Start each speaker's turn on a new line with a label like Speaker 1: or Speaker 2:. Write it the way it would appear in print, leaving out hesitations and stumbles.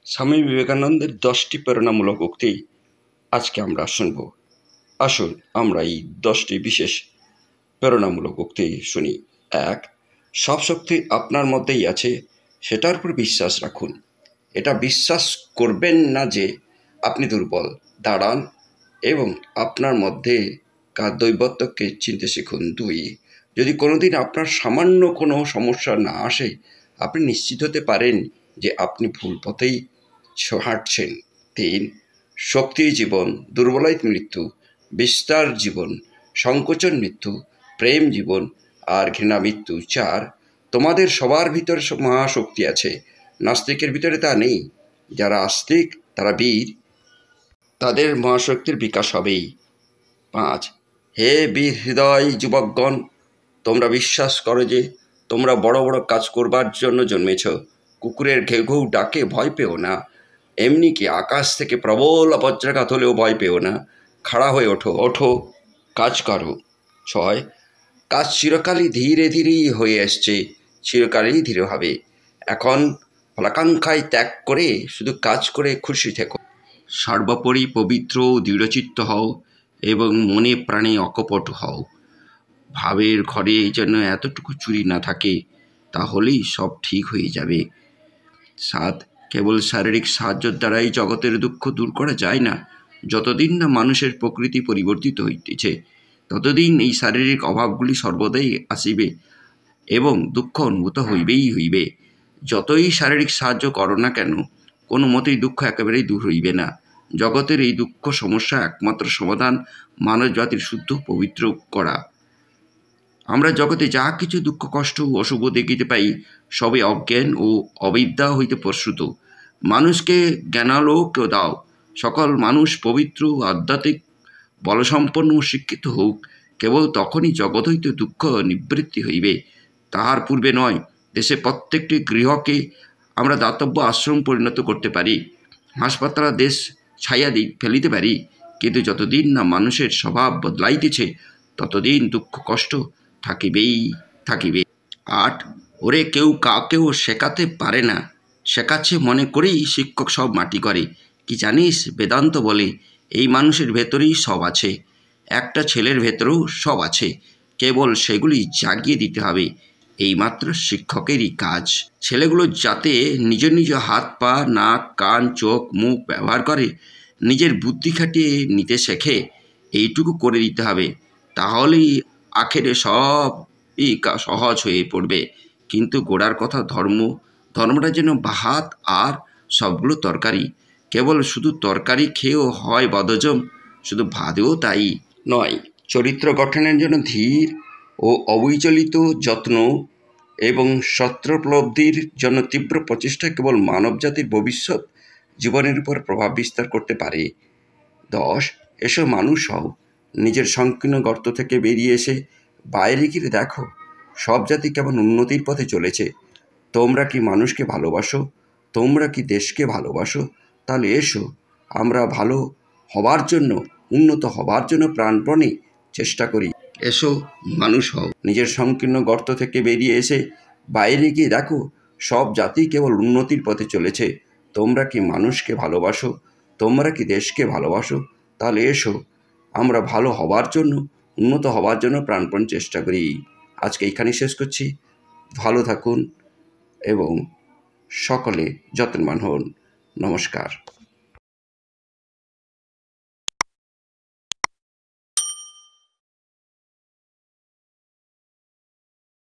Speaker 1: স্বামী বিবেকানন্দের 10টি প্রেরণামূলক উক্তি আজকে আমরা শুনব। আসুন আমরা এই 10টি বিশেষ প্রেরণামূলক উক্তি শুনি। 1. সব শক্তি আপনার মধ্যেই আছে, সেটার উপর বিশ্বাস রাখুন। এটা বিশ্বাস করবেন না যে আপনি দুর্বল। দাঁড়ান এবং আপনার মধ্যে দৈবত্বকে চিনতে শিখুন। 2. যদি কোনোদিন আপনার সামান্য কোনো সমস্যা না আসে, আপনি নিশ্চিত হতে পারেন যে আপনি ভুল পথেই হাঁটছেন। 3. শক্তি জীবন, দুর্বলতা মৃত্যু, বিস্তার জীবন, সংকোচন মৃত্যু, প্রেম জীবন আর ঘৃণা মৃত্যু। 4. তোমাদের সবার ভিতরে মহাশক্তি আছে, নাস্তিকের ভিতরে তা নেই। যারা আস্তিক তারা বীর, তাদের মহাশক্তির বিকাশ হবেই। 5. হে বীর হৃদয় যুবকগণ, তোমরা বিশ্বাস করো যে তোমরা বড় বড় কাজ করবার জন্য জন্মেছ। কুকুরের ঘেউ ঘেউ ডাকে ভয় পেও না, এমনি কি আকাশ থেকে প্রবল বজ্রাঘাত হলেও ভয় পেও না। খাড়া হয়ে ওঠো, কাজ করো। 6. কাজ চিরকালই ধীরে ধীরেই হয়ে আসছে, চিরকালই ধীরে হবে। এখন ফলাকাঙ্ক্ষায় ত্যাগ করে শুধু কাজ করে খুশি থেকো। সর্বোপরি পবিত্র দৃঢ়চিত্ত হও এবং মনে প্রাণে অকপট হও। ভাবের ঘরে যেন এতটুকু চুরি না থাকে, তাহলেই সব ঠিক হয়ে যাবে। 7. কেবল শারীরিক সাহায্যের দ্বারাই জগতের দুঃখ দূর করা যায় না। যতদিন না মানুষের প্রকৃতি পরিবর্তিত হইতেছে, ততদিন এই শারীরিক অভাবগুলি সর্বদাই আসিবে এবং দুঃখ অনুভূত হইবে। যতই শারীরিক সাহায্য করো না কেন, কোনো মতেই দুঃখ একেবারেই দূর হইবে না। জগতের এই দুঃখ সমস্যা একমাত্র সমাধান মানব জাতির শুদ্ধ পবিত্র করা। আমরা জগতে যা কিছু দুঃখ কষ্ট ও অশুভ দেখিতে পাই, সবে অজ্ঞান ও অবিদ্যা হইতে প্রসূত। মানুষকে জ্ঞানালোক দাও। সকল মানুষ পবিত্র আধ্যাত্মিক বলসম্পন্ন ও শিক্ষিত হোক, কেবল তখনই জগৎ হইতে দুঃখ নিবৃত্তি হইবে, তাহার পূর্বে নয়। দেশে প্রত্যেকটি গৃহকে আমরা দাতব্য আশ্রম পরিণত করতে পারি, হাসপাতাল দেশ ছাইয়া ফেলিতে পারি, কিন্তু যতদিন না মানুষের স্বভাব বদলাইতেছে, ততদিন দুঃখ কষ্ট থাকিবে। 8. ওরে কেউ কাউকেও শেখাতে পারে না, শেখাচ্ছে মনে করেই শিক্ষক সব মাটি করে। কি জানিস, বেদান্ত বলে এই মানুষের ভেতরেই সব আছে, একটা ছেলের ভেতরেও সব আছে, কেবল সেগুলি জাগিয়ে দিতে হবে। এইমাত্র শিক্ষকেরই কাজ। ছেলেগুলো যাতে নিজ নিজ হাত পা নাক কান চোখ মুখ ব্যবহার করে, নিজের বুদ্ধি খাটিয়ে নিতে শেখে, এইটুকু করে দিতে হবে। তাহলেই আখেরে সবই সহজ হয়ে পড়বে। কিন্তু গোড়ার কথা ধর্মটা যেন ভাত আর সবগুলো তরকারি। কেবল শুধু তরকারি খেয়েও হয় বদহজম, শুধু ভাতেও তাই নয়। চরিত্র গঠনের জন্য ধীর ও অবিচলিত যত্ন এবং সত্যোপলব্ধির জন্য তীব্র প্রচেষ্টা কেবল মানবজাতির ভবিষ্যৎ জীবনের উপর প্রভাব বিস্তার করতে পারে। 10. এসো মানুষ হও। নিজের সংকীর্ণ গর্ত থেকে বেরিয়ে এসে বাইরে গিয়ে দেখো সব জাতি কেমন উন্নতির পথে চলেছে। তোমরা কি মানুষকে ভালোবাসো? তোমরা কি দেশকে ভালোবাসো? তাহলে এসো আমরা ভালো হবার জন্য, উন্নত হবার জন্য প্রাণপণে চেষ্টা করি। এসো মানুষ হও। নিজের সংকীর্ণ গর্ত থেকে বেরিয়ে এসে বাইরে গিয়ে দেখো সব জাতি কেবল উন্নতির পথে চলেছে। তোমরা কি মানুষকে ভালোবাসো? তোমরা কি দেশকে ভালোবাসো? তাহলে এসো আমরা ভালো হবার জন্য, উন্নত হবার জন্য প্রাণপণ চেষ্টা করি। আজকে এইখানেই শেষ করছি। ভালো থাকুন এবং সকলে যত্নবান হন। নমস্কার।